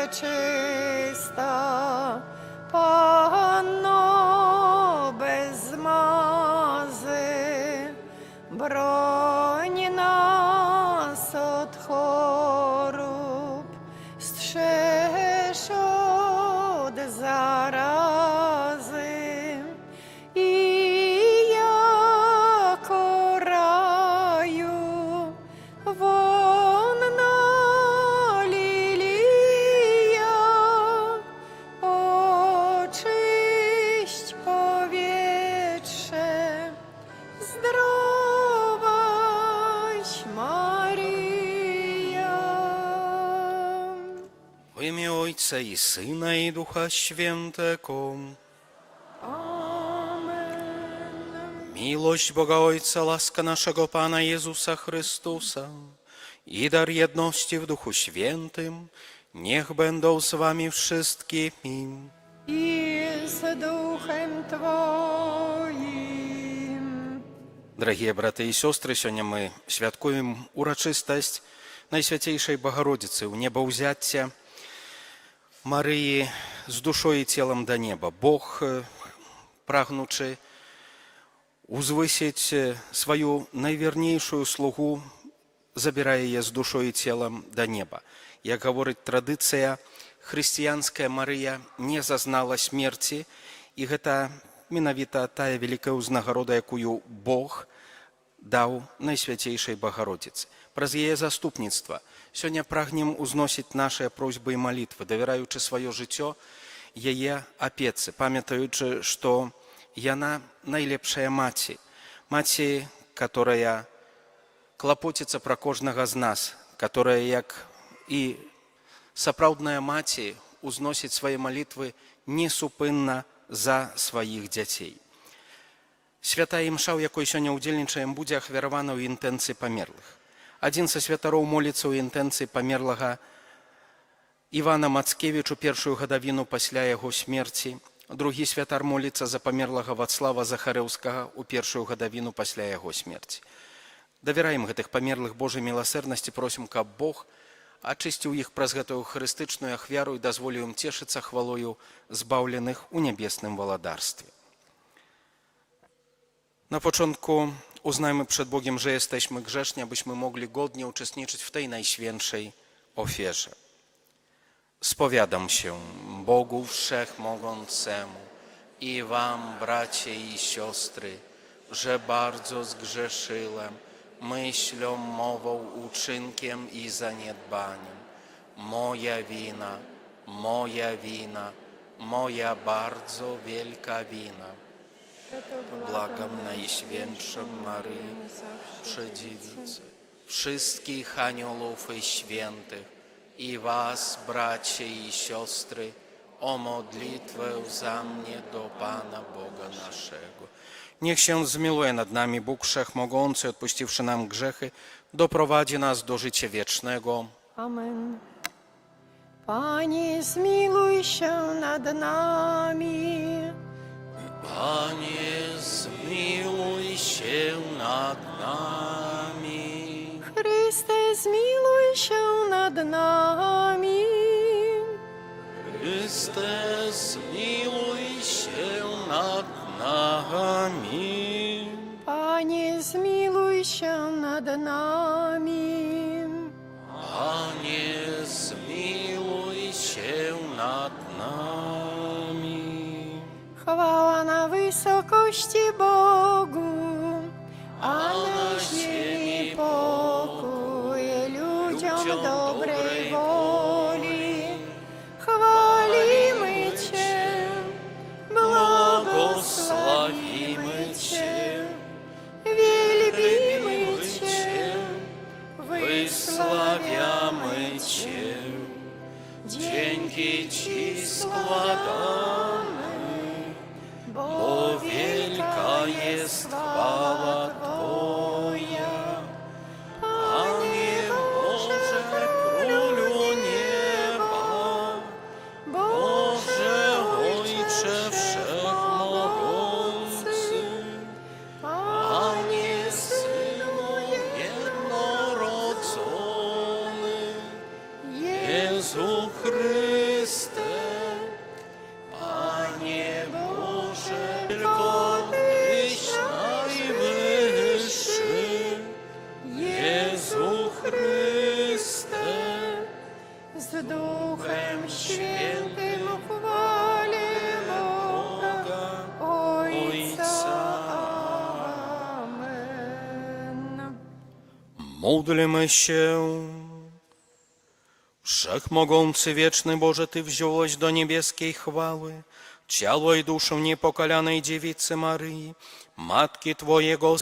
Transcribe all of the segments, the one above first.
пречиста, Панно без змази, бронь нас от хоруб, стриж од зарази, і яко раю вонна лілія, очисть повietrze, zdrowaś Maryja. W imię Ojca i Syna i Ducha Świętego. Miłość Boga Ojca, łaska naszego Pana Jezusa Chrystusa i dar jedności w Duchu Świętym niech będą z wami wszystkimi. I z duchem Twoim. Дорогие браты и сестры, сегодня мы святкуем урочистость Найсвятейшей Богородицы, у небоузяття Марии з душою і тілом до неба. Бог, прагнучи узвысить свою найвернейшую слугу, забирая ее с душой и телом до неба. Як говорить традиція, християнская Мария не зазнала смерти, і гэта менавіта тая великая узнагарода, якую Бог даў Найсвятейшай Богородицы. Праз яе заступніцтва сёння прагнем узносіць нашыя просьбы і малітвы, давяраючы сваё жыццё яе апецы, памятаючы, што яна найлепшая маці, маці, которая клапоціцца пра кожнага з нас, которая, як і сапраўдная маці, узносіць свае малітвы несупынна за сваіх дзяцей. Святая імша, у якой сёння ўдзельнічаем, будзе ахвяравана ў інтэнцыі памерлых. Адзін са святароў моліцца ў інтэнцыі памерлага Івана Мацкевіч у першую гадавіну пасля яго смерці, другі святар моліцца за памерлага Вацлава Захарэўскага у першую гадавіну пасля яго смерці. Давяраем гэтых памерлых Божай міласэрнасці, просім, каб Бог ачысціў іх праз гэтую харыстычную ахвяру і дазволіў ім цешыцца хвалою збаўленых у нябесным валадарстве. Na początku uznajmy przed Bogiem, że jesteśmy grzeszni, abyśmy mogli godnie uczestniczyć w tej najświętszej ofierze. Spowiadam się Bogu Wszechmogącemu i wam, bracie i siostry, że bardzo zgrzeszyłem myślą, mową, uczynkiem i zaniedbaniem. Moja wina, moja bardzo wielka wina. Błagam Najświętszą Maryję, Przedziewicę, wszystkich aniołów i świętych i was, bracie i siostry, o modlitwę za mnie do Pana Boga naszego. Niech się zmiłuje nad nami Bóg Wszechmogący, odpuściwszy nam grzechy, doprowadzi nas do życia wiecznego. Amen. Panie, zmiłuj się nad nami. Panie, zmiłuj się nad nami. Chryste, zmiłuj się nad nami. Chryste, zmiłuj się nad nami. Panie, zmiłuj się nad nami. Panie, zmiłuj się nad nami. Chwała na wysokości Bogu, a na ziemi pokój ludziom dobrej woli. Chwalimy Cię, błogosławimy Cię, wielbimy Cię, wysławiamy Cię. Dzięki Ci składamy, bo wielka jest chwała Twoja. Panie Boże, Królu nieba, Boże Ojcze Wszechmogący, Panie Synu jednorodzony, Jezu Chryste, Panie Boże, tylko Tyś najwyższy. Jezu Chryste, Z Duchem Świętym chwali Boga, Ojca. Amen. Módlmy się. Wszechmogący, wieczny Boże, Ty wziąłeś do niebieskiej chwały ciało i duszę niepokalanej dziewicy Maryi, Matki Twojego.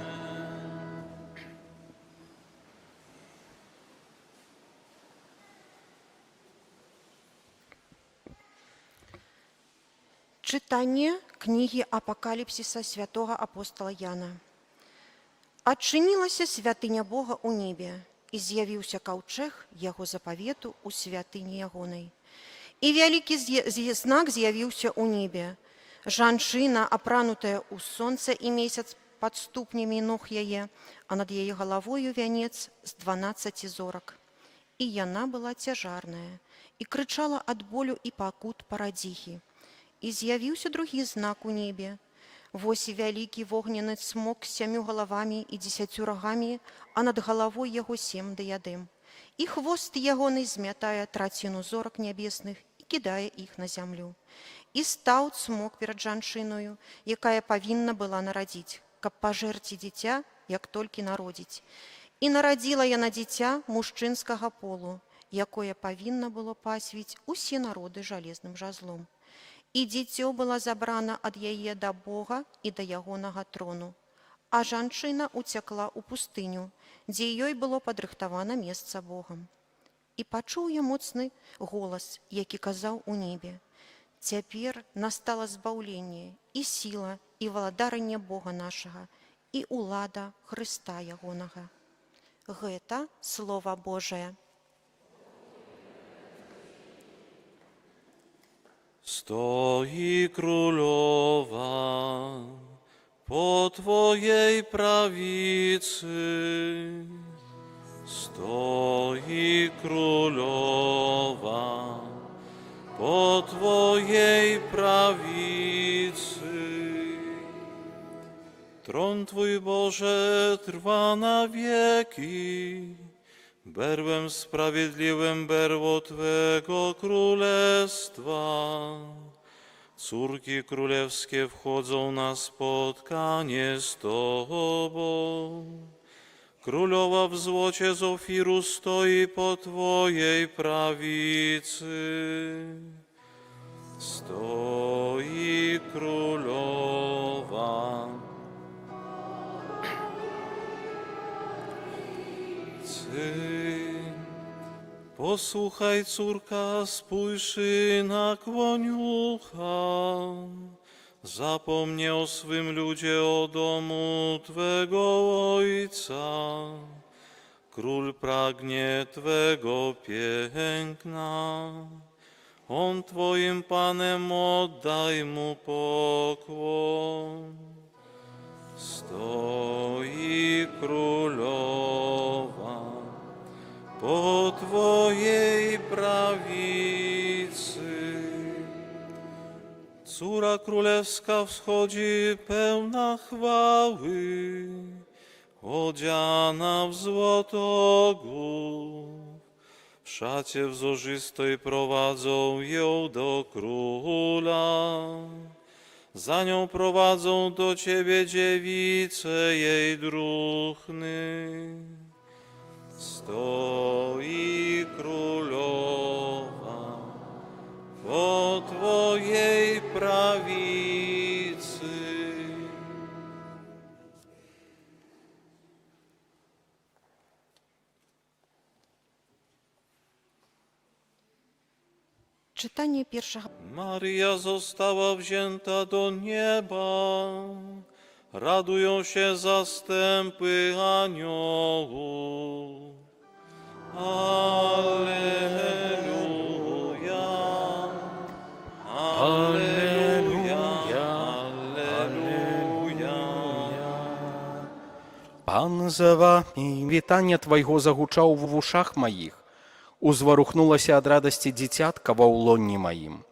Читання книги Апокаліпсиса святого апостола Яна. Адчынілася святыня Бога ў небе, і з'явіўся каўчэг яго запавету ў святыні ягонай. І вялікі знак з'явіўся ў небе. Жанчына, апранутая ў сонца і месяц пад ступнямі ног яе, а над яе галавою вянец з 12 зорак. І яна была цяжарная, і крычала ад болю і пакут парадзіхі. І з'явіўся другі знак у небе. Вось вялікі вогненны цмок з 7 галавамі і 10 рагамі, а над галавой яго 7 дыядэм. І хвост ягоны змятае траціну зорак нябесных і кідае іх на зямлю. І стаў цмок перад жанчыною, якая павінна была нарадзіць, каб пажэрці дзіця, як толькі народзіць. І нарадзіла яна дзіця мужчынскага полу, якое павінна было пасвіць усе народы жалезным жазлом. І дзіцё было забрана ад яе да Бога і да ягонага трону. А жанчына уцякла ў пустыню, дзе ёй было падрыхтавана месца Богам. І пачуў я моцны голас, які казаў у небе: «Цяпер настала збаўленне і сіла і валадаранне Бога нашага і ўлада Хрыста ягонага». Гэта Слова Божае. Stoi królowa po Twojej prawicy. Stoi królowa po Twojej prawicy. Tron Twój, Boże, trwa na wieki. Berłem sprawiedliwym berło Twego królestwa. Córki królewskie wchodzą na spotkanie z Tobą. Królowa w złocie z Ofiru stoi po Twojej prawicy. Stoi królowa. Posłuchaj, córka, spójrz na kłoniucha. Zapomnij o swym ludzie, o domu Twego ojca. Król pragnie Twego piękna. On Twoim Panem, oddaj Mu pokłon. Stoi królowa po Twojej prawicy. Córa królewska wschodzi pełna chwały, odziana w złotogłów. W szacie wzorzystej prowadzą ją do króla. Za nią prowadzą do Ciebie dziewice jej druhny. Stoi królowa po Twojej prawicy. Czytanie pierwszego. Maria została wzięta do nieba. Radują się zastępy aniołów. Alleluja. Alleluja. Alleluja. Pan za Wami, witanie Twojego zahuczało w uszach moich. Узварухнулася ад радасці дзіцятка ва ўлонні маім.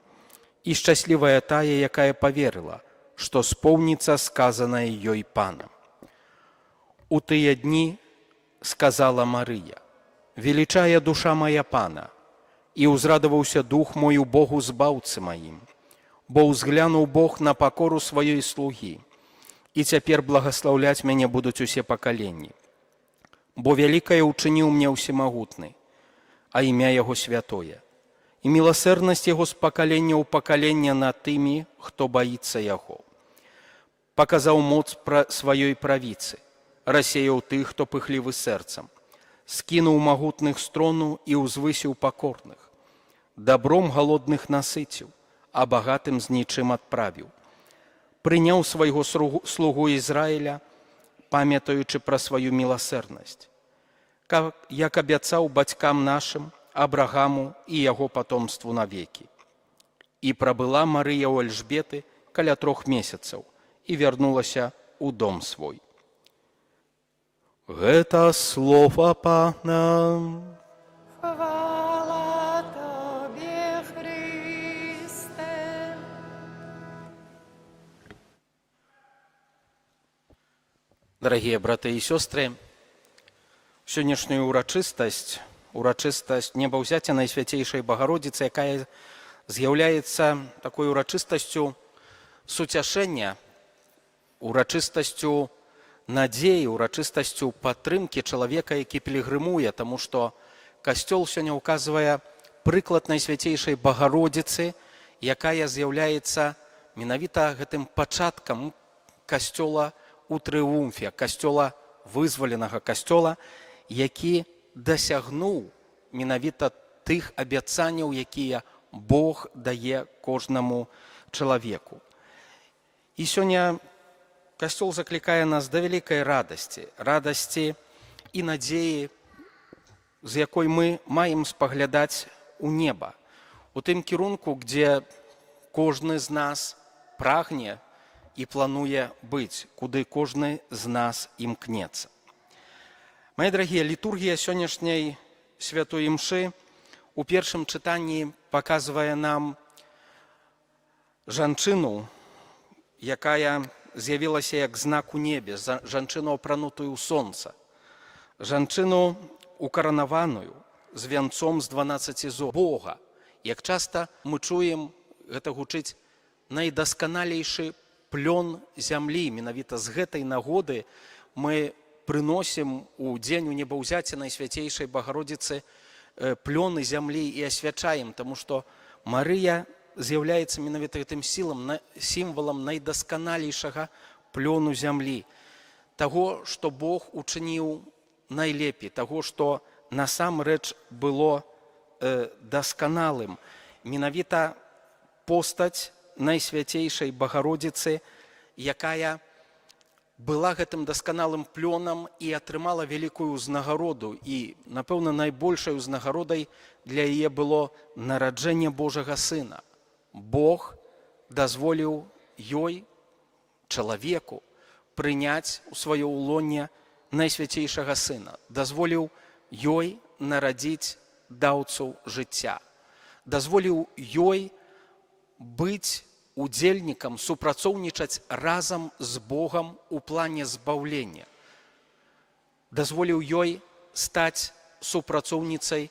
І шчаслівая тая, якая паверыла, што споўніцца сказанае ёй Панам. У тыя дні сказала Марыя: «Велічае душа моя Пана, і ўзрадаваўся дух мой у Богу збаўцы маім, бо ўзглянуў Бог на пакору сваёй слугі, і цяпер благаслаўляць мяне будуць усе пакаленні. Бо вялікае ўчыніў мне ўсемагутны, а імя Яго святое, і міласэрнасць Яго з пакалення ў пакаленне над тымі, хто баіцца Яго. Паказаў моц сваёй правіцы, рассеяў тых, хто пыхлівы сэрцам, скінуў магутных з трону і ўзвысіў пакорных, дабром галодных насыціў, а багатым з нічым адправіў. Прыняў свайго слугу Ізраіля, памятаючы пра сваю міласэрнасць, як абяцаў бацькам нашым, Абрагаму і яго патомству навекі. І прабыла Марыя ў Альжбеты каля 3 месяцаў і вярнулася ў дом свой». Гэта слова Пана. Хвала Тобі, Христе. Дарагія браты і сёстры, сённяшнюю урачыстасць небаўзяцця Найсвяцейшай Багародзіцы, якая з'яўляецца такой урачыстасцю суцяшэння, урачыстасцю надзеі, урачыстасцю падтрымкі чалавека, які пілігрымуе, таму што касцёл сёння ўказвае прыклад Найсвяцейшай Багародзіцы, якая з'яўляецца менавіта гэтым пачаткам касцёла у трыумфе, касцёла вызваленага, касцёла, які дасягнуў менавіта тых абяцанняў, якія Бог дае кожнаму чалавеку. І сёння касцёл заклікае нас да вялікай радасці і надзеі, з якой мы маем спаглядаць у неба, у тым кірунку, дзе кожны з нас прагне і плануе быць, куды кожны з нас імкнецца. Мае дарагія, літургія сённяшняй святой імшы у першым чытанні паказвае нам жанчыну, якая з'явілася як знак у небе, жанчыну, апранутую ў сонца, жанчыну укаранаваную з вянцом з 12 зор Бога. Як часта мы чуем, гэта гучыць найдасканалейшы плён зямлі. Менавіта з гэтай нагоды мы прыносім у дзень у небаўзяцця Найсвяцейшай Багародзіцы плёны зямлі і асвячаем, таму што Марыя з'яўляецца менавіта гэтым сімвалам найдасканалейшага плёну зямлі, таго, што Бог учыніў найлепей, таго, што насамрэч было дасканалым. Менавіта постаць Найсвяцейшай Багародзіцы, якая была гэтым дасканалым плёнам і атрымала вялікую ўзнагароду. І, напэўна, найбольшай узнагародай для яе было нараджэнне Божага Сына. Бог дазволіў ёй, чалавеку, прыняць у сваё ўлонне Найсвяцейшага Сына, дазволіў ёй нарадзіць даўцу жыцця, дазволіў ёй быць удзельнікам, супрацоўнічаць разам з Богам у плане збаўлення, дазволіў ёй стаць супрацоўніцай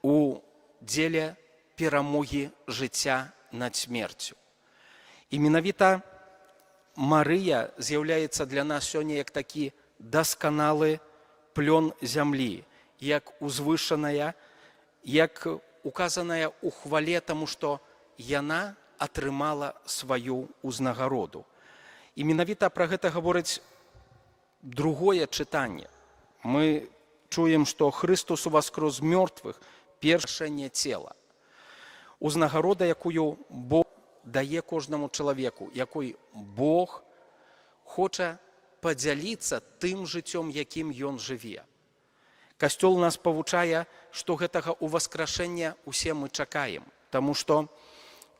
у дзеле перамогі жыцця над смерцю. І менавіта Марыя з'яўляецца для нас сёння як такі дасканалы плён зямлі, як узвышаная, як указаная ў хвале, таму што яна атрымала сваю ўзнагароду. І менавіта пра гэта гаворыць другое чытанне. Мы чуем, што Христос уваскрос з мёртвых, першае цела. Узнагарода, якую Бог дае кожнаму чалавеку, якой Бог хоча падзяліцца тым жыццём, якім ён жыве. Касцёл нас павучае, што гэтага ўваскрашэння усе мы чакаем, таму што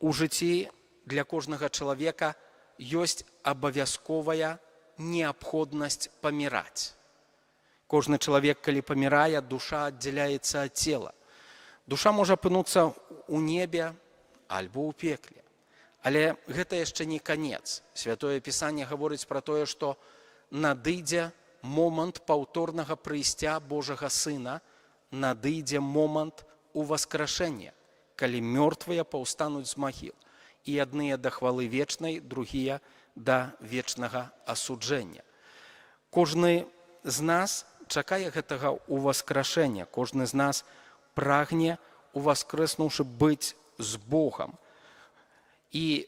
у жыцці для кожнага чалавека ёсць абавязковая неабходнасць паміраць. Кожны чалавек, калі памірае, душа аддзяляецца ад цела. Душа можа апынуцца ў небе альбо ў пекле. Але гэта яшчэ не канец. Святое Пісанне гаворыць пра тое, што надыдзе момант паўторнага прыйсця Божага Сына, надыдзе момант уваскрашэння, калі мёртвыя паўстануць з магіл. І адныя да хвалы вечнай, другія да вечнага асуджэння. Кожны з нас чакае гэтага уваскрашэння, кожны з нас прагне, уваскрэснуўшы, быць з Богам. І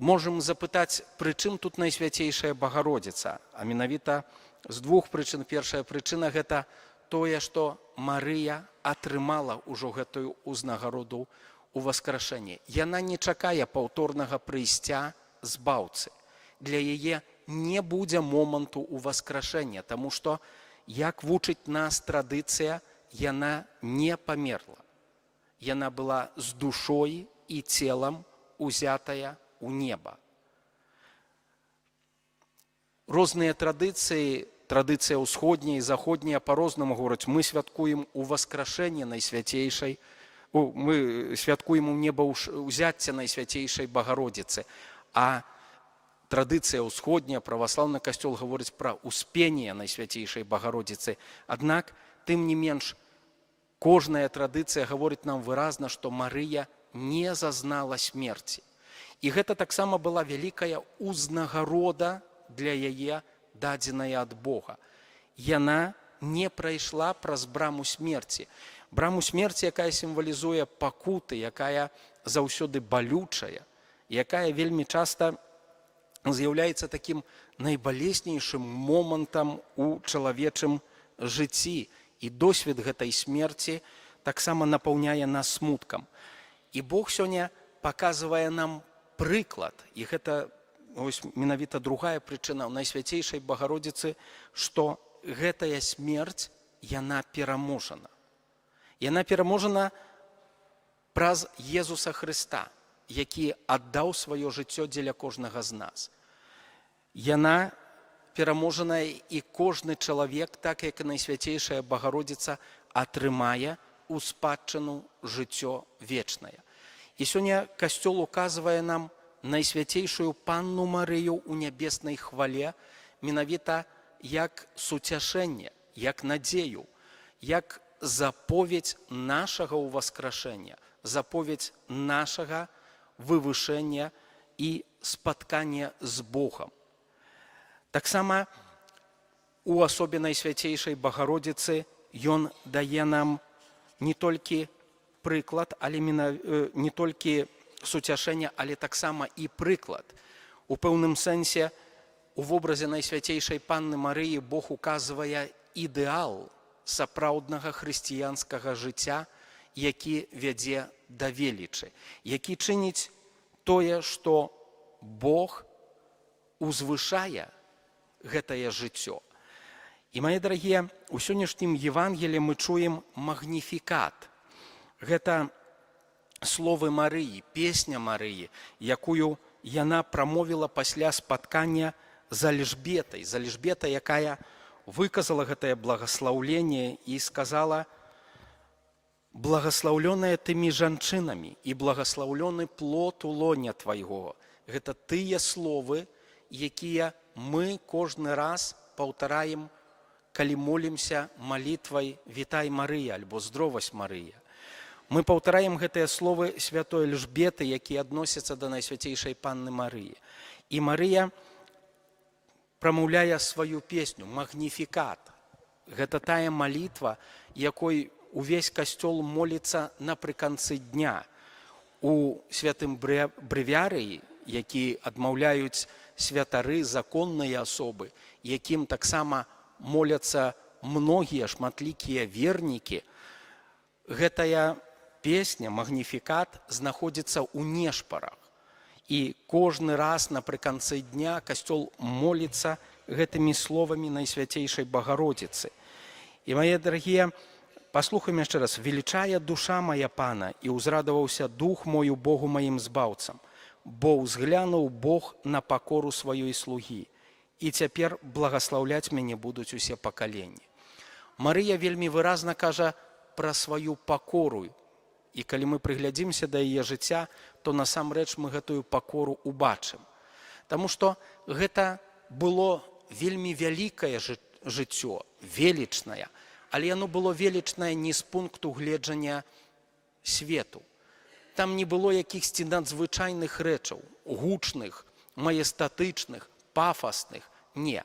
можам запытаць, пры чым тут Найсвяцейшая Багародзіца? А менавіта з двух прычын. Першая прычына – гэта тое, што Марыя атрымала ўжо гэтую ўзнагароду уваскрашэння. Яна не чакае паўторнага прыйсця збаўцы. Для яе не будзе моманту уваскрашэння, таму што, як вучыць нас традыцыя, яна не памерла. Яна была з душой і целам узятая ў неба. Розныя традыцыі, традыцыя ўсходняя і заходняя па-рознаму говораць, мы святкуем уваскрашэнне Найсвяцейшай, мы святкуем у неба ўзяцце Найсвяцейшай Багародзіцы, а традыцыя ўсходняя, праваслаўны касцёл гаворыць пра успенне Найсвяцейшай Багародзіцы. Аднак, тым не менш, кожная традыцыя гаворыць нам выразна, што Марыя не зазнала смерці. І гэта таксама была вялікая ўзнагарода для яе, дадзеная ад Бога. Яна не прайшла праз браму смерці. Браму смерці, якая сімвалізуе пакуты, якая заўсёды балючая, якая вельмі часта з'яўляецца такім найбалеснейшым момантам у чалавечым жыцці. І досвед гэтай смерці таксама напаўняе нас смуткам. І Бог сёння паказвае нам прыклад, і гэта менавіта другая прычына ў Найсвяцейшай Багародзіцы, што гэтая смерць, яна пераможана. Яна пераможана праз Езуса Хрыста, які аддаў сваё жыццё дзеля кожнага з нас. Яна пераможаная, і кожны чалавек, так як і Найсвяцейшая Багародзіца, атрымае ў спадчыну жыццё вечнае. І сёння Касцёл указвае нам Найсвяцейшую Панну Марыю ў нябеснай хвале менавіта як суцяшэнне, як надзею, як заповедь нашага ўваскрашэння, заповедь нашага вывышэння і спаткання з Богам. Таксама у асобе Найсвяцейшай Багародзіцы ён дае нам не толькі прыклад, але не толькі суцяшэння, але таксама і прыклад. У пэўным сэнсе у вобразе Найсвяцейшай Панны Марыі Бог указвае ідэал сапраўднага хрысціянскага жыцця, які вядзе да велічы, які чыніць тое, што Бог узвышае гэтае жыццё. І, мае дарагія, у сённяшнім Евангеліі мы чуем магніфікат. Гэта словы Марыі, песня Марыі, якую яна прамовіла пасля спаткання з Эльжбетай. З Эльжбетай, якая выказала гэтае благаслаўленне і сказала: «Благаслаўлёная тымі жанчынамі і благаслаўлёны плод у лоне твайго». Гэта тыя словы, якія мы кожны раз паўтараем, калі молімся малітвай «Вітай, Марыя» альбо «Здровасць, Марыя». Мы паўтараем гэтыя словы святой Эльжбеты, якія адносяцца да Найсвяцейшай Панны Марыі. І Марыя прамаўляе сваю песню «Магніфікат». Гэта тая малітва, якой увесь касцёл моліцца напрыканцы дня. У святым брэвіярыі, які адмаўляюць святары, законныя асобы, якім таксама моляцца многія шматлікія вернікі, гэтая песня «Магніфікат» знаходзіцца ў нешпарах. І кожны раз напрыканцы дня касцёл моліцца гэтымі словамі Найсвяцейшай Багародзіцы. І, мае дарагія, паслухаем яшчэ раз. «Велічае душа мая Пана, і ўзрадаваўся дух мой у Богу маім збаўцам, бо ўзглянуў Бог на пакору сваёй слугі, і цяпер благаслаўляць мяне будуць усе пакаленні». Марыя вельмі выразна кажа пра сваю пакору. І калі мы прыглядзімся да яе жыцця, то насамрэч мы гэтую пакору убачым. Таму што гэта было вельмі вялікае жыццё, велічнае, але яно было велічнае не з пункту гледжання свету. Там не было якіхсьці надзвычайных рэчаў, гучных, маестатычных, пафасных. Не.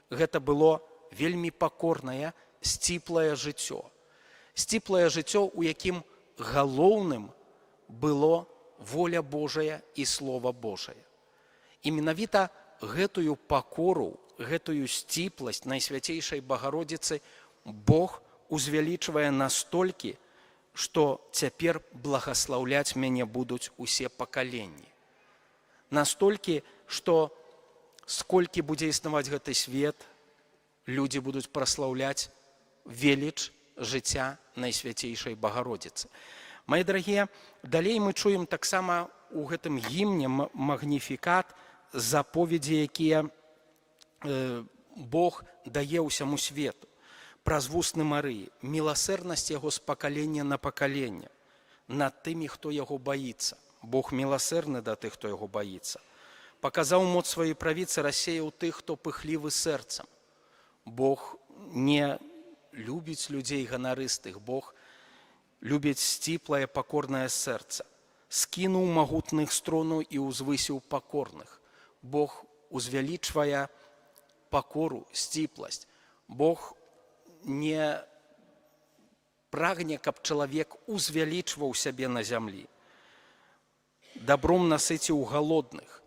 Гэта было вельмі пакорнае, сціплае жыццё. Сціплае жыццё, у якім галоўным было воля Божая і Слова Божае. І менавіта гэтую пакору, гэтую сціпласць Найсвяцейшай Багародзіцы Бог узвялічвае настолькі, што цяпер благаслаўляць мяне будуць усе пакаленні. Настолькі, што сколькі будзе існаваць гэты свет, людзі будуць праслаўляць веліч жыцця Найсвяцейшай Багародзіцы. Мае дарагія, далей мы чуем таксама у гэтым гімне «Магніфікат» заповедзі, якія Бог дае ўсяму свету. Праз вусны Марыі, міласэрнасць яго з пакалення на пакаленне над тымі, хто яго баіцца. Бог міласэрны да тых, хто яго баіцца. Паказаў моц сваёй правіцы, рассеяў тых, хто пыхлівы сэрцам. Бог не любіць людзей ганарыстых, Бог любіць сціплае, пакорнае сэрца. Скінуў магутных строну і узвысіў пакорных. Бог узвялічвае пакору, сціпласць. Бог не прагне, каб чалавек узвялічваў сябе на зямлі. Дабром насыціў галодных,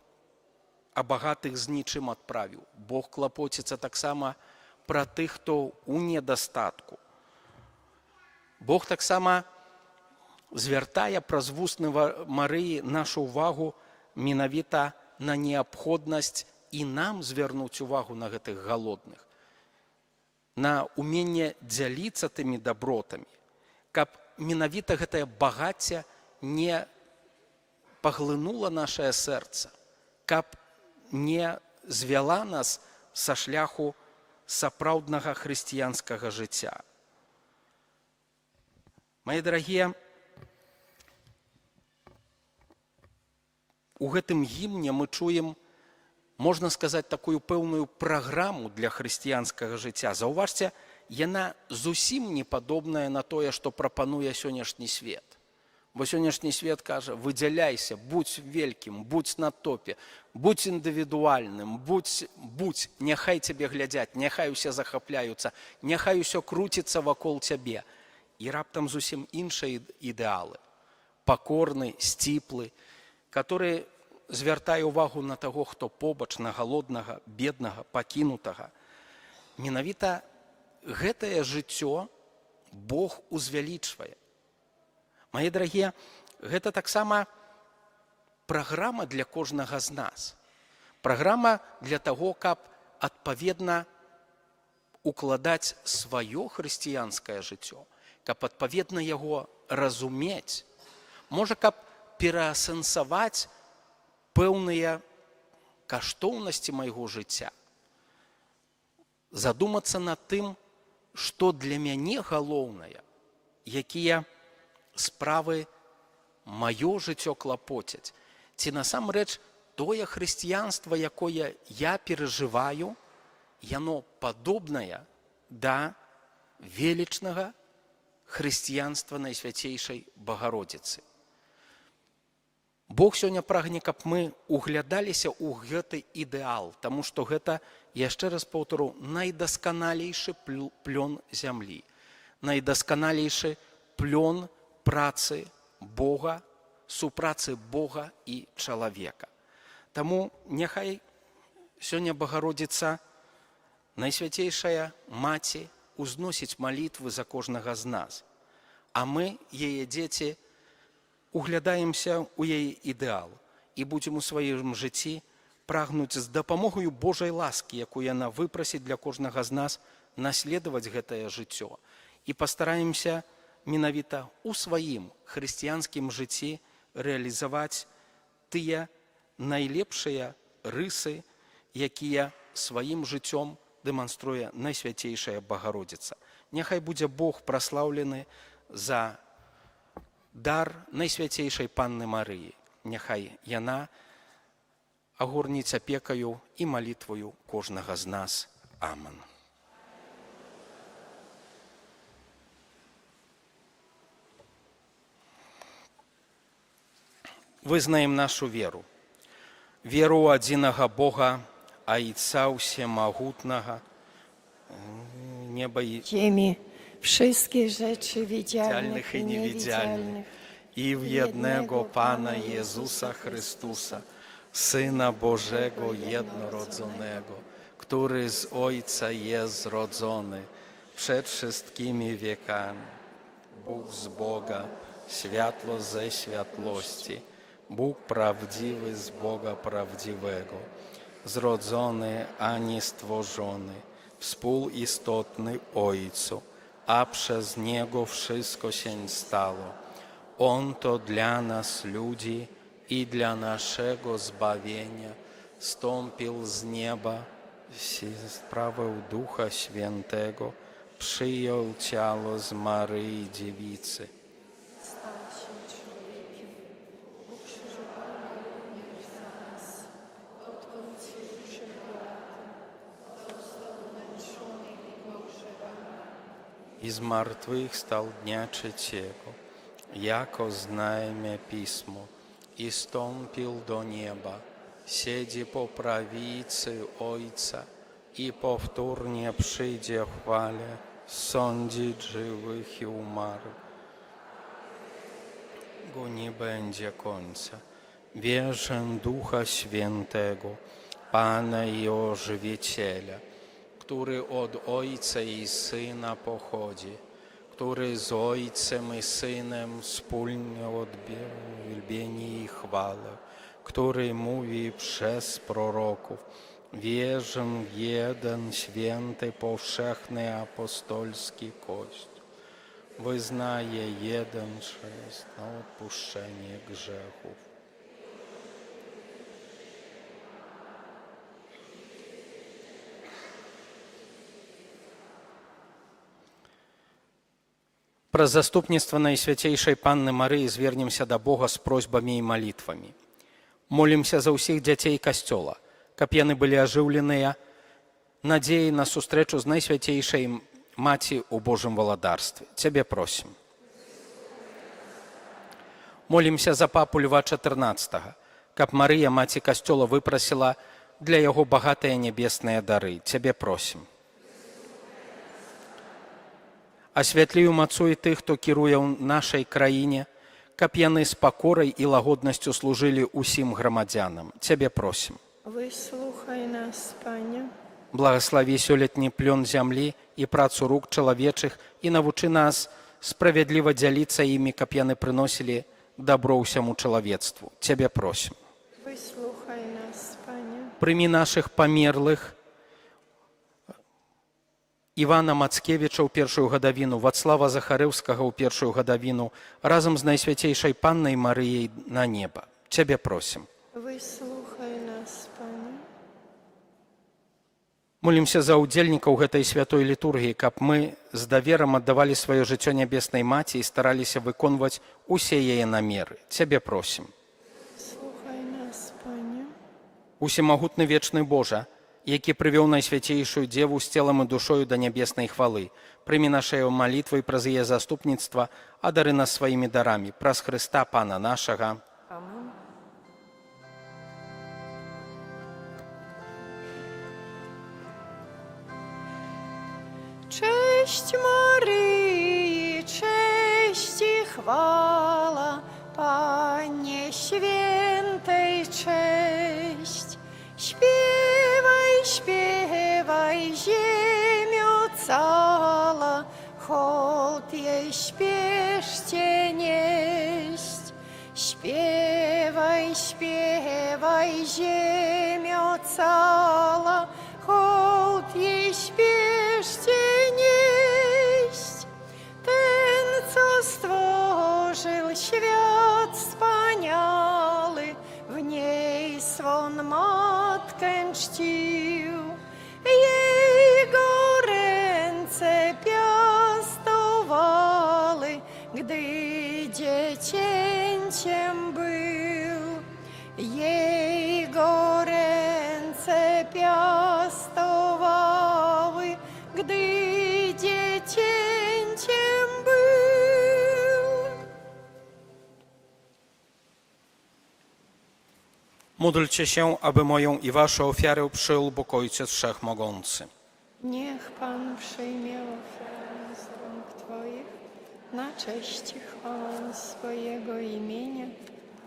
а багатых з нічым адправіў. Бог клапоціцца таксама пра тых, хто ў недастатку. Бог таксама звяртае праз вусны Марыі нашу ўвагу менавіта на неабходнасць і нам звярнуць увагу на гэтых галодных, на уменне дзяліцца тымі дабротамі, каб менавіта гэтае багацце не паглынула нашае сэрца, каб не звяла нас са шляху сапраўднага хрысціянскага жыцця. Мае дарагія, у гэтым гімне мы чуем, можна сказаць, такую пэўную праграму для хрысціянскага жыцця. Заўважце, яна зусім не падобная на тое, што прапануе сённяшні свет. Бо сённяшні свет кажа: выдзяляйся, будзь вялікім, будзь на топе, будзь індывідуальным, будзь, няхай цябе глядзяць, няхай усе захапляюцца, няхай усё круціцца вакол цябе. І раптам зусім іншыя ідэалы. Пакорны, сціплы, который звяртае ўвагу на таго, хто побач, на галоднага, беднага, пакінутага. Менавіта гэтае жыццё Бог узвялічвае. Мае дарагія, гэта таксама праграма для кожнага з нас. Праграма для таго, каб адпаведна укладаць сваё хрысціянскае жыццё, каб адпаведна яго разумець, можа, каб пераасэнсаваць пэўныя каштоўнасці майго жыцця, задумацца над тым, што для мяне галоўнае, якія справы маё жыццё клапоцяць, ці насамрэч тое хрысціянства, якое я перажываю, яно падобнае да велічнага хрысціянства Найсвяцейшай Багародзіцы. Бог сёння прагне, каб мы углядаліся ў гэты ідэал, таму што гэта, яшчэ раз паўтару, найдасканалейшы плён зямлі, найдасканалейшы плён працы Бога, супрацы Бога і чалавека. Таму няхай сёння Багародзіца, Найсвяцейшая Маці, узносіць малітвы за кожнага з нас, а мы, яе дзеці, углядаемся ў яе ідэал і будзем у сваім жыцці прагнуць з дапамогаю Божай ласкі, якую яна выпрасіць для кожнага з нас, наследаваць гэтае жыццё. І пастараемся менавіта ў сваім хрысціянскім жыцці рэалізаваць тыя найлепшыя рысы, якія сваім жыццём дэманструе Найсвяцейшая Багародзіца. Няхай будзе Бог праслаўлены за дар Найсвяцейшай Панны Марыі. Няхай яна агорніць апекаю і малітваю кожнага з нас. Амен. Вызнаем нашу веру. Веру ў адзінага Бога, Айца Всемогутного, неба и Ziemi, wszystkie rzeczy widzialnych widzialnych i i niewidzialnych, niewidzialnych, i w jednego Pana Jezusa Chrystusa, Syna Bożego jednorodzonego, który z Ojca jest zrodzony przed wszystkimi wiekami. Bóg z Boga, światło ze światłości, Bóg prawdziwy z Boga prawdziwego, zrodzony, a nie stworzony, współistotny Ojcu, a przez Niego wszystko się stało. On to dla nas ludzi i dla naszego zbawienia stąpił z nieba, sprawę Ducha Świętego, przyjął ciało z Maryi Dziewicy. stał się człowiekiem, ukrzyżowany również za nas, odkąd się został męczony i pogrzebany. I z martwych stał dnia trzeciego, jako znajmie Pismo, i stąpił do nieba, siedzi po prawicy Ojca i powtórnie przyjdzie w chwale sądzić żywych i umarłych. Go nie będzie końca. Wierzę Ducha Świętego, Pana i Ożywiciela, który od Ojca i Syna pochodzi, który z Ojcem i Synem wspólnie odbiera wielbienie i chwałę, który mówi przez proroków. Wierzę w jeden święty, powszechny apostolski Kościół. Wyznaję jeden chrzest na odpuszczenie grzechów. Праз заступніцтва Найсвяцейшай Панны Марыі звернемся да Бога з просьбамі і малітвамі. Молімся за ўсіх дзяцей Касцёла, каб яны былі ажыўленыя надзеяй на сустрэчу з Найсвяцейшай Маці ў Божым валадарстве. Цябе просім. Молімся за папу Льва XIV, каб Марыя, Маці Касцёла, выпрасіла для яго багатыя нябесныя дары. Цябе просім. Асвятлі умацуй тых, хто кіруе ў нашай краіне, каб яны з пакорай і лагоднасцю служылі ўсім грамадзянам. Цябе просім. Вислухай нас, Пане. Благаславі сёлетні плён зямлі і працу рук чалавечых і навучы нас справядліва дзяліцца імі, каб яны прыносілі дабро ўсяму чалавецтву. Цябе просім. Вислухай нас, Пане. Прымі нашых памерлых, Івана Мацкевіча ў першую гадавіну, Вацлава Захарэўскага ў першую гадавіну, разам з Найсвяцейшай Паннай Марыяй на неба. Цябе просім. Вислухай нас, Пане. Молімся за ўдзельнікаў гэтай святой літургіі, каб мы з даверам аддавалі сваё жыццё нябеснай Маці і стараліся выконваць усе яе намеры. Цябе просім. Słuchaj nas, Panie. Усемагутны вечны Божа, які прывёў Найсвяцейшую Дзеву з целам і душою да нябеснай хвалы, прымі нашыя малітвы праз яе заступніцтва, а дары нас сваімі дарамі, праз Хрыста Пана нашага. Amen. Cześć Maryi, cześć i chwała, Panie Świętej, cześć. Śpiewaj, śpiewaj, ziemio cała, hołd jej śpieszcie nieść. Śpiewaj, śpiewaj, ziemio cała, hołd jej śpieszcie nieść. Ten, co stworzył świat wspaniały, w niej swą matkę czcił. Jej Módlcie się, aby moją i waszą ofiarę przyjął Bóg Ojciec Wszechmogący. Niech Pan przyjmie ofiarę z rąk Twoich na cześć i chwałę swojego imienia,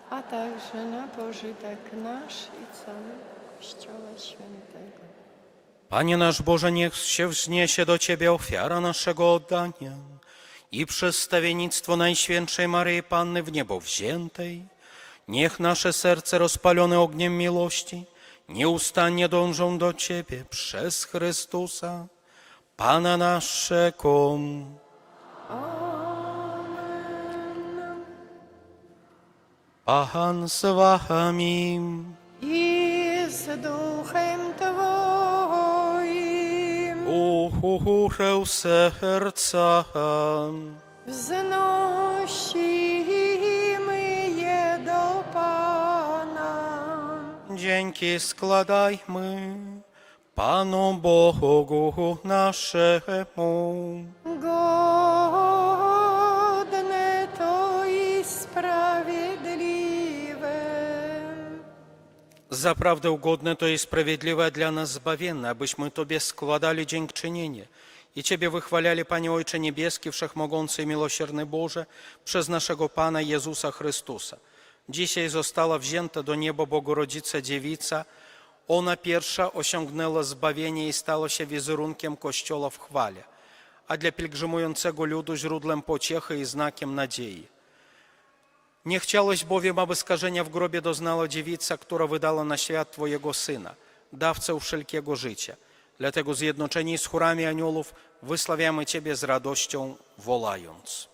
a także na pożytek nasz i całego Kościoła Świętego. Panie nasz Boże, niech się wzniesie do Ciebie ofiara naszego oddania i przez stawiennictwo Najświętszej Maryi Panny w niebo wziętej, niech nasze serce rozpalone ogniem miłości nieustannie dążą do Ciebie przez Chrystusa, Pana naszego. Pan z Wami. I z duchem Twoim Uchurę serca. wznosimy je do Pana. Dzięki składajmy Panu Bogu naszemu. Godne to i sprawiedliwe. Zaprawdę ugodne to i sprawiedliwe dla nas zbawienne, abyśmy Tobie składali dziękczynienie i Ciebie wychwalali, Panie Ojcze Niebieski, Wszechmogący i Miłosierny Boże, przez naszego Pana Jezusa Chrystusa. Dzisiaj została wzięta do nieba Bogorodzica Dziewica. Ona pierwsza osiągnęła zbawienie i stała się wizerunkiem Kościoła w chwale, a dla pielgrzymującego ludu źródłem pociechy i znakiem nadziei. Nie chciałeś bowiem, aby skażenia w grobie doznała dziewica, która wydała na świat Twojego Syna, dawcę wszelkiego życia. Dlatego zjednoczeni z chórami aniołów wysławiamy Ciebie z radością, wołając.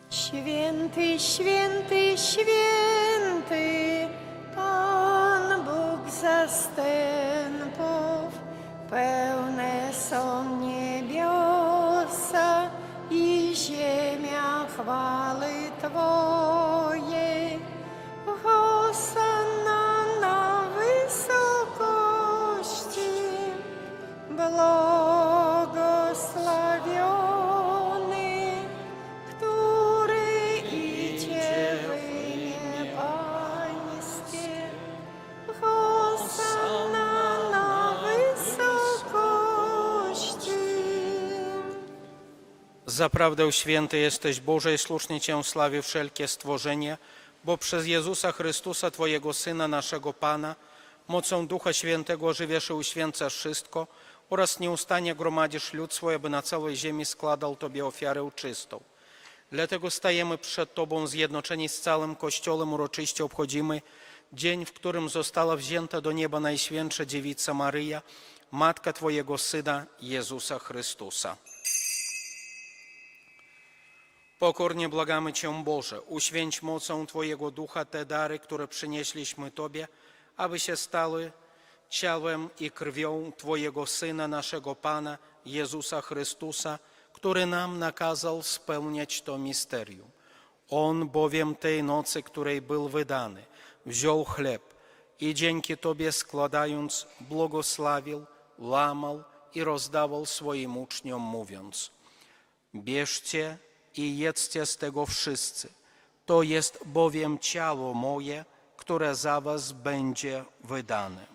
Święty, święty, święty, Pan Bóg zastępów, pełne są niebiosa i ziemia chwały Twojej. Hosanna na wysokości, błogosławiony, który idzie w imię Pańskie. Hosanna na wysokości. Zaprawdę święty jesteś Boże i słusznie Cię sławi wszelkie stworzenie, bo przez Jezusa Chrystusa, Twojego Syna, naszego Pana, mocą Ducha Świętego ożywiasz i uświęcasz wszystko oraz nieustannie gromadzisz lud swój, aby na całej ziemi składał Tobie ofiarę czystą. Dlatego stajemy przed Tobą zjednoczeni z całym Kościołem, uroczyście obchodzimy dzień, w którym została wzięta do nieba Najświętsza Dziewica Maryja, Matka Twojego Syna, Jezusa Chrystusa. Pokornie błagamy Cię, Boże, uświęć mocą Twojego Ducha te dary, które przynieśliśmy Tobie, aby się stały ciałem i krwią Twojego Syna, naszego Pana, Jezusa Chrystusa, który nam nakazał spełniać to misterium. On bowiem tej nocy, której był wydany, wziął chleb i dzięki Tobie składając, błogosławił, łamał i rozdawał swoim uczniom, mówiąc: bierzcie i jedzcie z tego wszyscy. To jest bowiem ciało moje, które za was będzie wydane.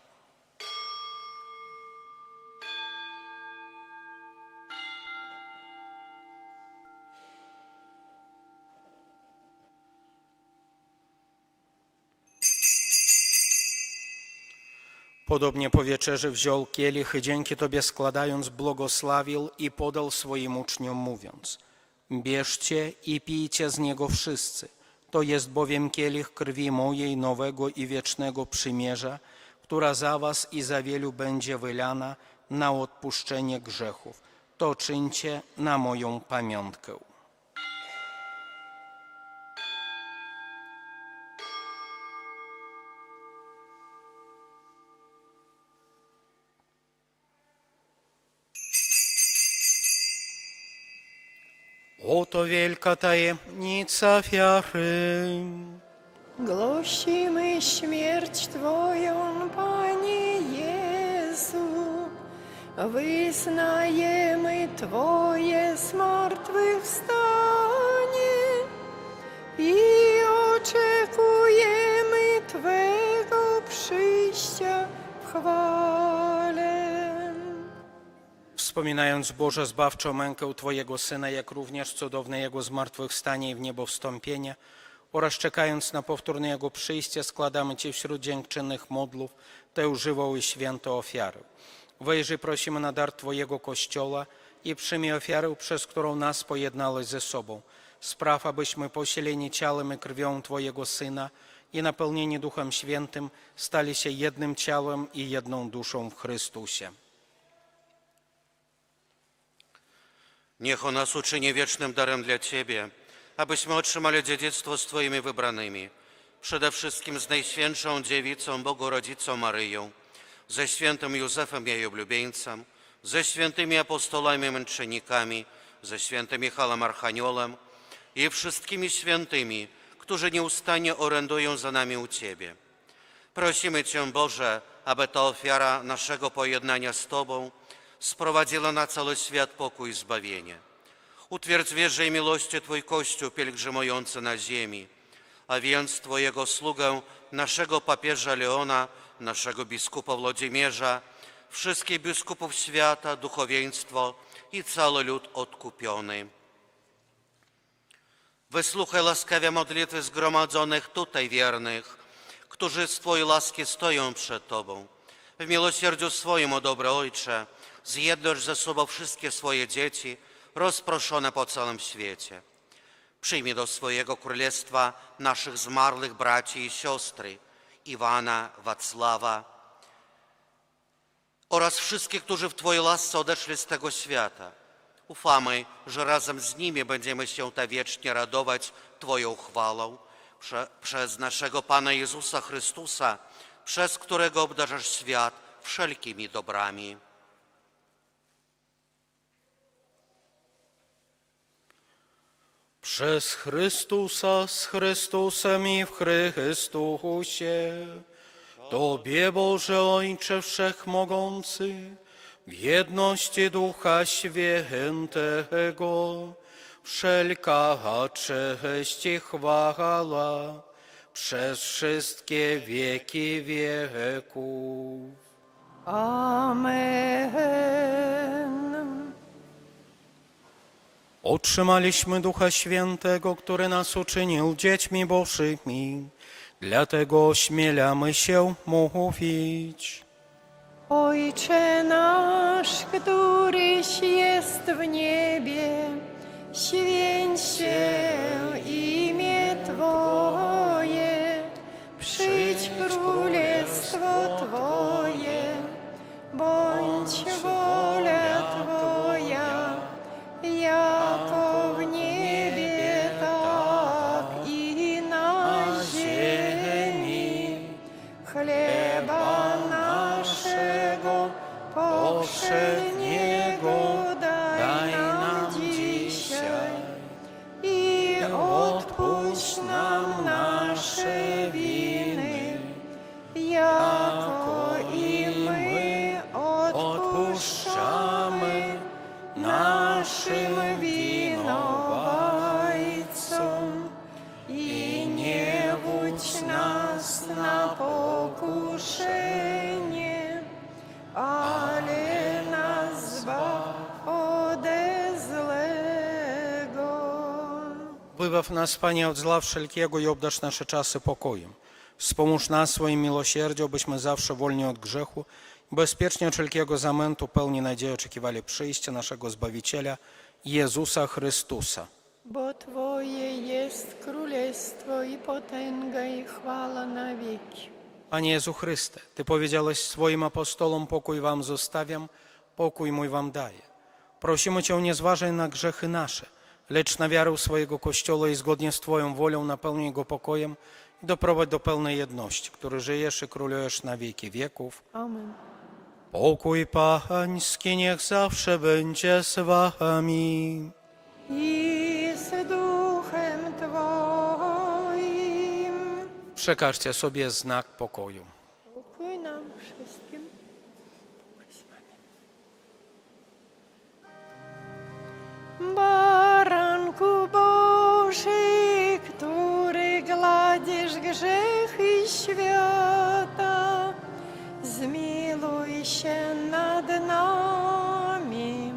Podobnie po wieczerzy wziął kielich i dzięki Tobie składając, błogosławił i podał swoim uczniom, mówiąc: bierzcie i pijcie z niego wszyscy. To jest bowiem kielich krwi mojej nowego i wiecznego przymierza, która za was i za wielu będzie wylana na odpuszczenie grzechów. To czyńcie na moją pamiątkę. Oto wielka tajemnica wiary. Głosimy śmierć Twoją, Panie Jezu. Wyznajemy Twoje zmartwychwstanie i oczekujemy Twego chwale. Wspominając Boże zbawczą mękę Twojego Syna, jak również cudowne Jego zmartwychwstanie i w niebo wstąpienie, oraz czekając na powtórne Jego przyjście, składamy Ci wśród dziękczynnych modlów tę żywą i świętą ofiarę. Wejrzyj, prosimy, na dar Twojego Kościoła i przyjmij ofiarę, przez którą nas pojednałeś ze sobą. Spraw, abyśmy posileni ciałem i krwią Twojego Syna i napełnieni Duchem Świętym stali się jednym ciałem i jedną duszą w Chrystusie. Niech on nas uczyni wiecznym darem dla Ciebie, abyśmy otrzymali dziedzictwo z Twoimi wybranymi, przede wszystkim z Najświętszą Dziewicą, Bogorodzicą Maryją, ze świętym Józefem jej oblubieńcem, ze świętymi apostolami i męczennikami, ze świętym Michałem Archaniołem i wszystkimi świętymi, którzy nieustannie orędują za nami u Ciebie. Prosimy Cię, Boże, aby ta ofiara naszego pojednania z Tobą sprowadziła na cały świat pokój i zbawienie. Utwierdź wierze i miłości Twój Kościół pielgrzymujący na ziemi, a więc Twojego sługę, naszego papieża Leona, naszego biskupa Włodzimierza, wszystkich biskupów świata, duchowieństwo i cały lud odkupiony. Wysłuchaj łaskawie modlitwy zgromadzonych tutaj wiernych, którzy z Twojej łaski stoją przed Tobą. W miłosierdziu swoim, o dobry Ojcze, zjednocz ze sobą wszystkie swoje dzieci rozproszone po całym świecie. Przyjmij do swojego królestwa naszych zmarłych braci i siostry, Iwana, Wacława oraz wszystkich, którzy w Twojej łasce odeszli z tego świata. Ufamy, że razem z nimi będziemy się tak wiecznie radować Twoją chwałą przez naszego Pana Jezusa Chrystusa, przez którego obdarzasz świat wszelkimi dobrami. Przez Chrystusa, z Chrystusem i w Chrystusie, Tobie, Boże Ojcze Wszechmogący, w jedności Ducha Świętego, wszelka cześć i chwała przez wszystkie wieki wieków. Amen. Otrzymaliśmy Ducha Świętego, który nas uczynił dziećmi Bożymi, dlatego ośmielamy się mówić. Ojcze nasz, któryś jest w niebie, święć się imię Twoje, przyjdź królestwo Twoje, bądź wola Twoja, jako w niebie, tak i na ziemi. Chleba naszego powszedniego daj nam dzisiaj i odpuść nam nasze winy, jako i my odpuszczamy naszym winowajcom. I nie wódź nas na pokuszenie, ale nas zbaw ode złego. Wybaw nas, Panie, od zła wszelkiego i obdarz nasze czasy pokojem. Wspomóż nas swoim miłosierdziu, byśmy zawsze wolni od grzechu i bezpiecznie od wszelkiego zamętu pełni nadziei oczekiwali przyjścia naszego Zbawiciela, Jezusa Chrystusa. Bo Twoje jest królestwo i potęga i chwała na wieki. Panie Jezu Chryste, Ty powiedziałeś swoim apostolom, pokój wam zostawiam, pokój mój wam daję. Prosimy Cię, nie zważaj na grzechy nasze, lecz na wiarę swojego Kościoła i zgodnie z Twoją wolą napełnij go pokojem i doprowadź do pełnej jedności, który żyjesz i królujesz na wieki wieków. Amen. Pokój Pański niech zawsze będzie z wami. I z duchem Twoim. Przekażcie sobie znak pokoju. Pokój nam wszystkim. Baranku Boży, który gladzisz grzechy świata, zmiłuj się nad nami,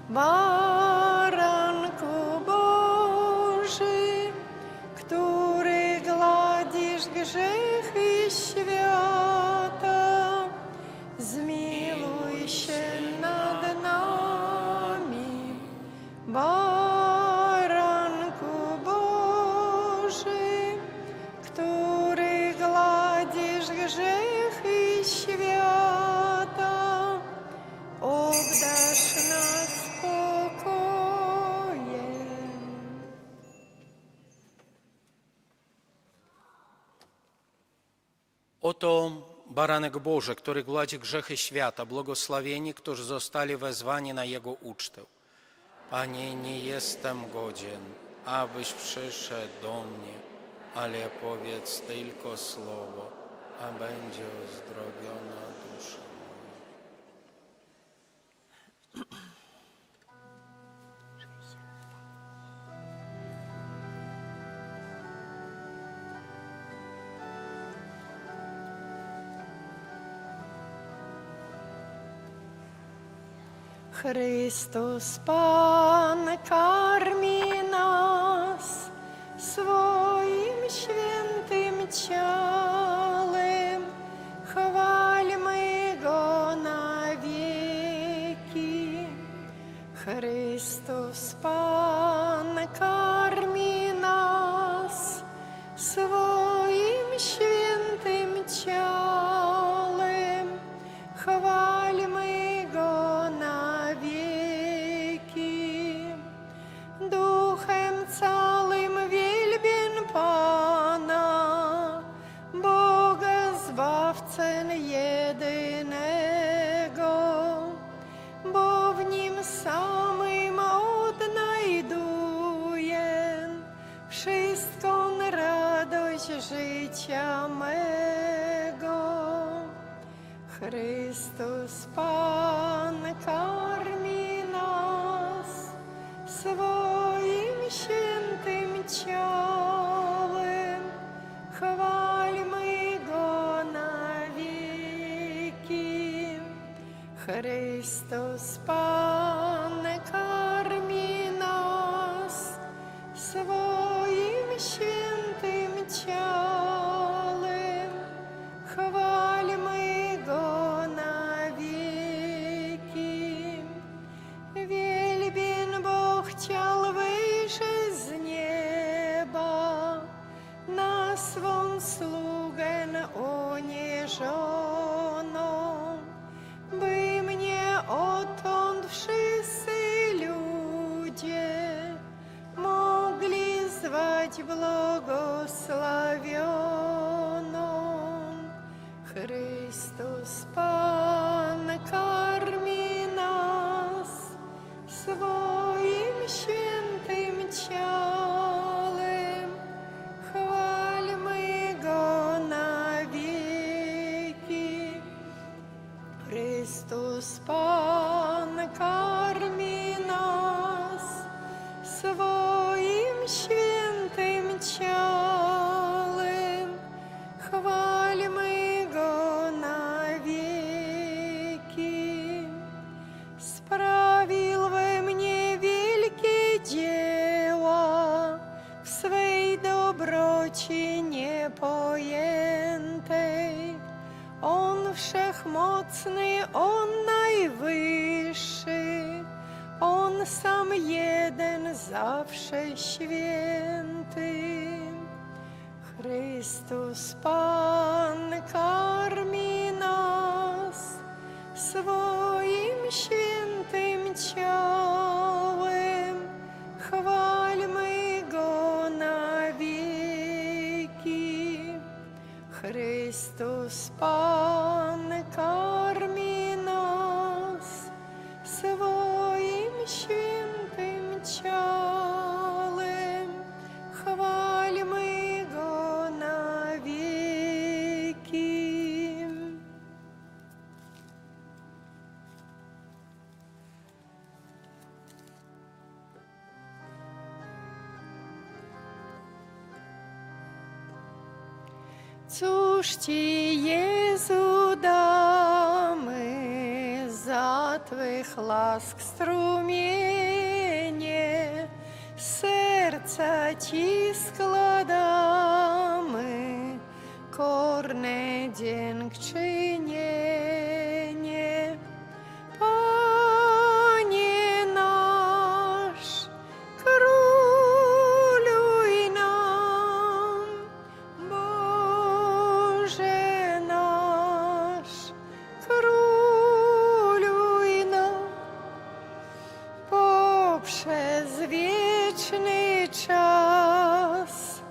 Baranku Boży, który gladzisz grzechy świata, zmiłuj się nad nami, Baranku Boży, który gladzisz grzechy świata, obdarz nas spokojem. Oto Baranek Boży, który gładzi grzechy świata, błogosławieni, którzy zostali wezwani na Jego ucztę. Panie, nie jestem godzien, abyś przyszedł do mnie, ale powiedz tylko słowo, a będzie uzdrowiona dusza moja. Chrystus Pan karmi nas swoim świętym ciałem, chwalmy Go na wieki. Chrystus Pan karmi nas swoim świętym ciałem, chwalmy Go na wieki. Duchem całym wielbię Pana, Boga Zbawcę jedynego, bo w Nim samym odnajduję wszystką radość życia mego. Chrystus Pan karmi nas swoim świętym ciałem, chwalmy Go na wieki. Chrystus Pan karmi nas swoim świętym ciałem, chwalmy Go na wieki. Wielbię, bo chciał wyjść z nieba, na swą sługę uniżoną, by mnie odtąd wszyscy ludzie mogli zwać błogosławioną. Chrystus Pan karmi nas swoim świętym ciałem, chwalmy Go na wieki. Chrystus Pan karmi nas swoim świętym ciałem, chwalmy Go na wieki. Sprawił we mnie wielkie dzieła, w swej dobroci niepojętej. On wszechmocny, On najwyższy, On sam jeden, zawsze święty. Chrystus Pan karmi nas swoim świętym ciałem, chwalmy Go na wieki. Chrystus Pan karmi nas swoim świętym ciałem, chwalmy Go na wieki. Cóż Ci, Jezu, damy, Twych łask strumienie, serca Ci składamy, korne dziękczynienie. Panie nasz, króluj nam, Boże nasz, króluj nam, poprzez wieczny czas,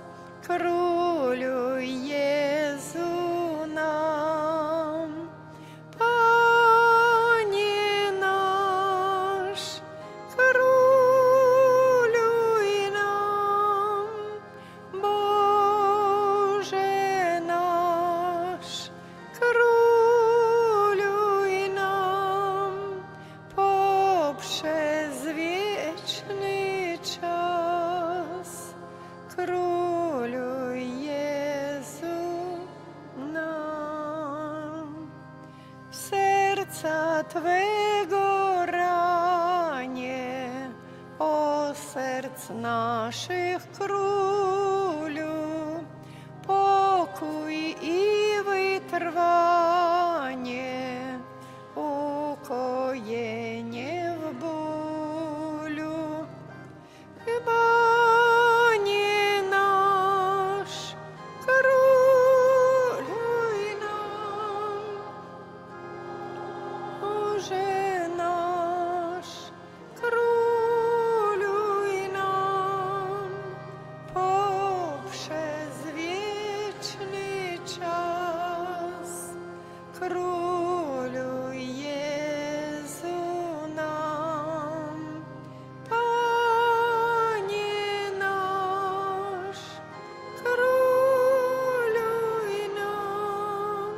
króluj Jezu nam. Panie nasz, króluj nam, Boże nasz, króluj nam, poprzez wieczny czas, króluj Jezu nam. W serca Twego ranie, o serc naszych królu, pokój i wytrwanie, ukojenie w bólu. Panie nasz, króluj nam, Boże nasz, króluj nam, poprzez wieczny czas, króluj Jezu nam. Panie nasz, króluj nam,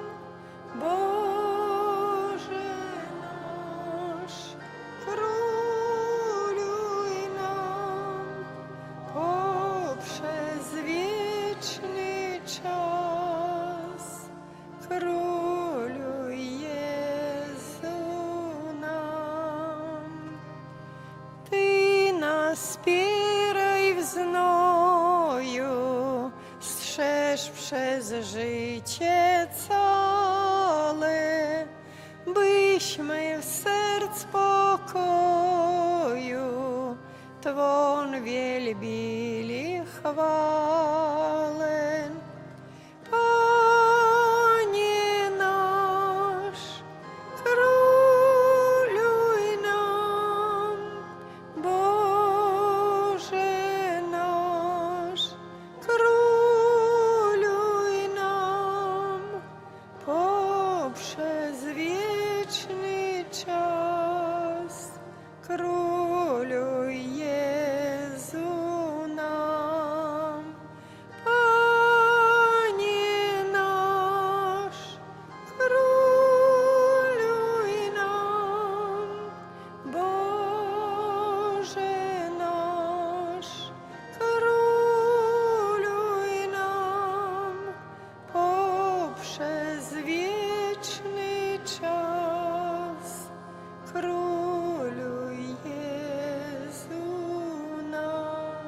Boże nasz, króluj nam, poprzez wieczny czas, króluj Jezu nam. Ty nas wspieraj w znoju, strzeż przez życie całe, byśmy w serc pokoju Twą wielbili chwałę. Panie nasz, króluj nam, Boże nasz, króluj nam, poprzez wieczny czas, króluj Jezu nam. Panie nasz, króluj nam, Boże nasz, króluj nam, poprzez wieczny czas, króluj Jezu nam.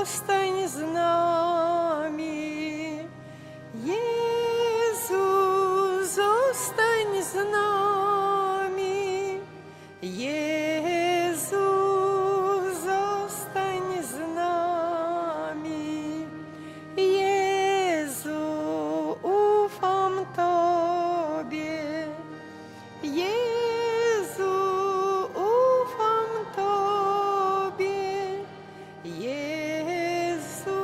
zostań z nami. Jezu, zostań z nami. Jezu, zostań z nami. Jezu, ufam Tobie. Jezu, ufam Tobie. Jezu,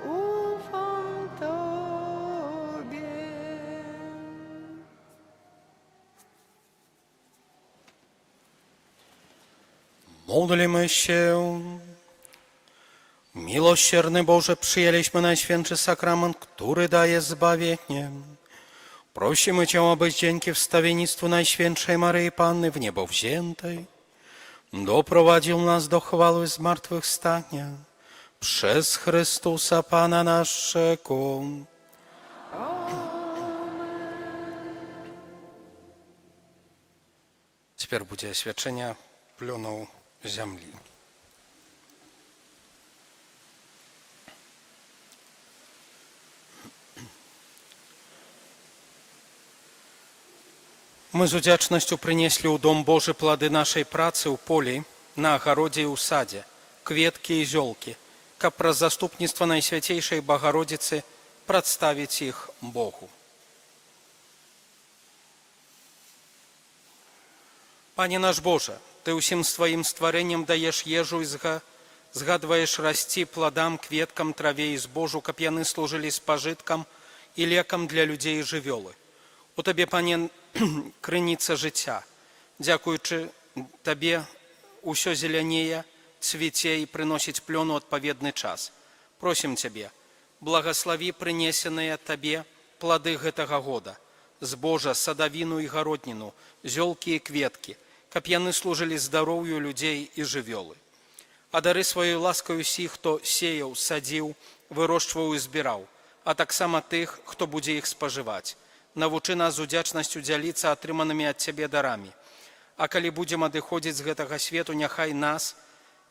ufam Tobie. Módlmy się. Miłosierny Boże, przyjęliśmy Najświętszy Sakrament, który daje zbawienie. Prosimy Cię, abyś dzięki wstawiennictwu Najświętszej Maryi Panny w niebo wziętej doprowadził nas do chwały zmartwychwstania przez Chrystusa Pana naszego. Теперь będzie świadczenia plonu ziemi. Мы з удзячнасцю прынеслі ў Дом Божы плады нашай працы ў полі, на агародзе і ў садзе, кветкі і зёлкі, каб праз заступніцтва Найсвяцейшай Багародзіцы прадставіць іх Богу. Пане наш Боже, Ты ўсім сваім стварэннем даеш ежу і згадваеш расці пладам, кветкам, траве і збожу, каб яны служылі спажыткам і лекам для людзей і жывёлы. У Табе, Пане, крыніца жыцця. Дзякуючы Табе ўсё зелянее, цвіце і прыносіць плёну адпаведны час. Просім Цябе, благаславі прынесеныя Табе плады гэтага года, збожа, садавіну і гародніну, зёлкі і кветкі, каб яны служылі здароўю людзей і жывёлы. Адары сваёй ласкай усіх, хто сеяў, садзіў, вырошчваў і збіраў, а таксама тых, хто будзе іх спажываць. Навучы нас з удзячнасцю дзяліцца атрыманымі ад Цябе дарамі. А калі будзем адыходзіць з гэтага свету, няхай нас,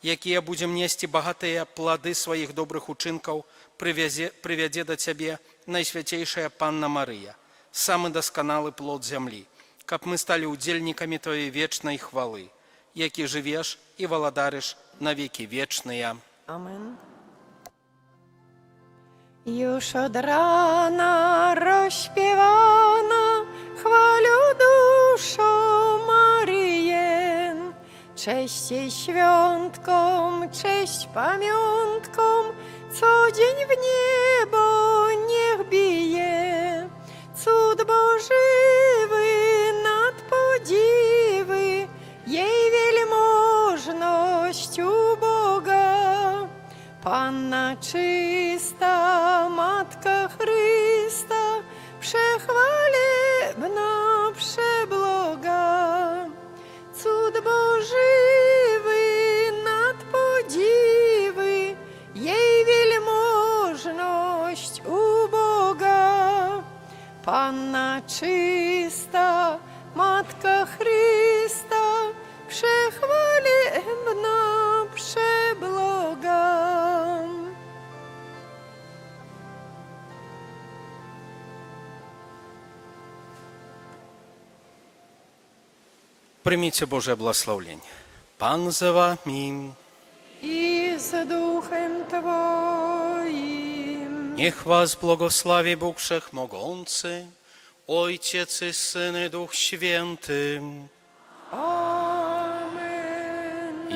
якія будзем несці багатыя плады сваіх добрых учынкаў, прывядзе да Цябе Найсвяцейшая Панна Марыя, самы дасканалы плод зямлі, каб мы сталі ўдзельнікамі Твоей вечнай хвалы, які жывеш і валадарыш на векі вечныя. Amen. Już od rana rozśpiewana chwalę duszą Maryję. Cześć jej świątkom, cześć pamiątkom, co dzień w niebo niech bije. Cud Bożywy nad podziwy, jej wielmożność u Boga. Panna czysta, Matka Chrysta, przechwalebna, przebloga. Cud Bożywy nad podziwy, jej wielmożność u Boga. Panna czysta, Matka Chrysta, przechwalebna, przebloga. Прийміться Боже благословення. Пан за вами. I z duchem Twoim. Niech was błogosławi Bóg Wszechmogący, Ojciec i Syn i Duch Święty. Amen.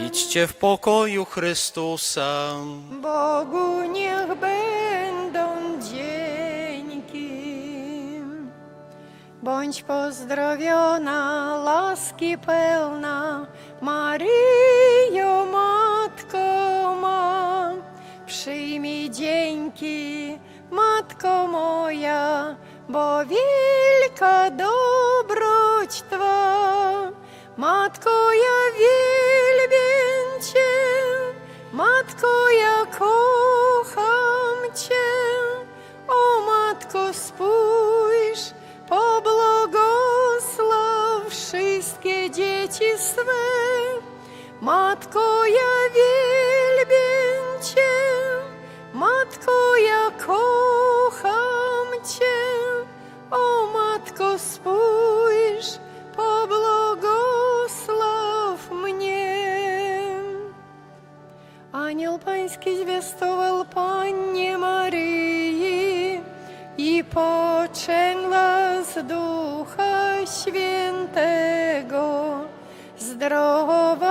Idźcie w pokoju Chrystusa. Bogu niech będą dzięki. Bądź pozdrowiona, łaski pełna, Maryjo, Matko ma. Przyjmij dzięki, Matko moja, bo wielka dobroć Twa. Matko, ja wielbię Cię, Matko, ja kocham Cię. O Matko, spójrz, pobłogosław wszystkie dzieci swe. Matko, ja wielbię Cię. zwiastował Pannie Maryi i poczęła z Ducha Świętego. Zdrowaś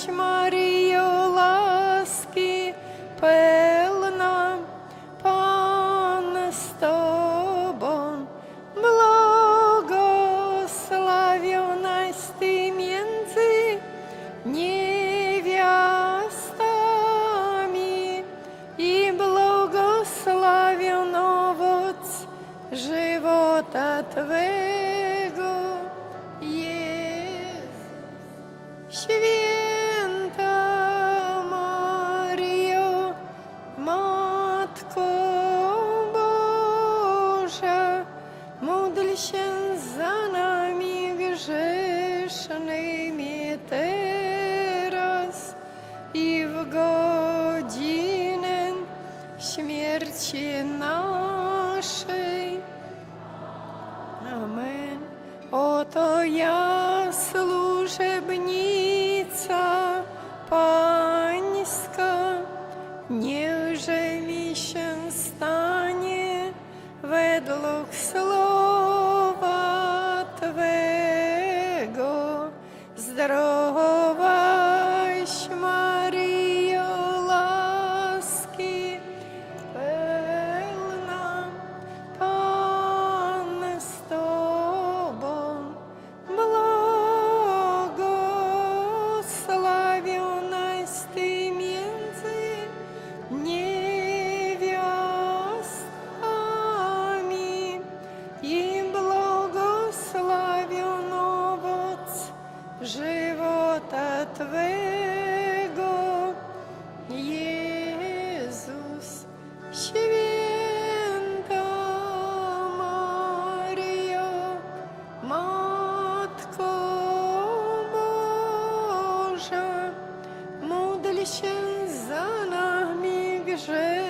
Maryjo, łaski pełna, Pan z Tobą, błogosławionaś Ty między niewiastami i błogosławiony owoc żywota Twego, Jezus. Święta Maryjo, Matko Boża, módl się za nami grzesznymi teraz i w godzinę śmierci naszej. Amen. Oto ja, służebnica Pańska, niechże mi się stanie według słowa Twego. Zdrowaś Maryjo, łaski pełna, Pan z Tobą, błogosławionaś Ty między niewiastami i błogosławiony owoc żywota Twego, Jezus. Święta Maryjo, Matko Boża, módl się za nami grzesznymi